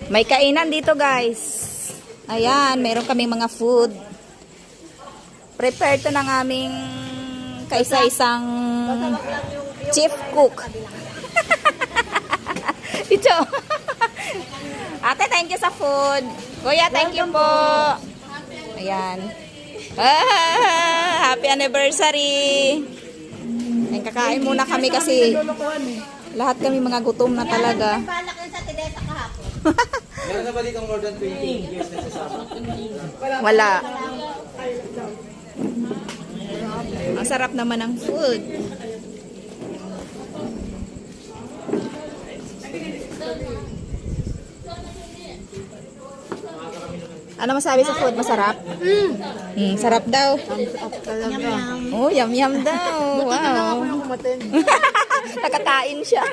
May kainan dito, guys. Ayan, meron kaming mga food. Prepared to ng aming kaisa-isang chief cook. Ito. Ate, thank you sa food. Kuya, thank you po. Ayan. Happy anniversary. Ayan, kakain muna kami kasi lahat kami mga gutom na talaga. Balak yun sa Tidesa kahapon. Meron na ba dito more than 20 years na sasama? Wala. Ang sarap naman ng food. Ano masabi sa food? Masarap? Sarap daw. Oh, yum yum daw. Wow. Nakakain siya.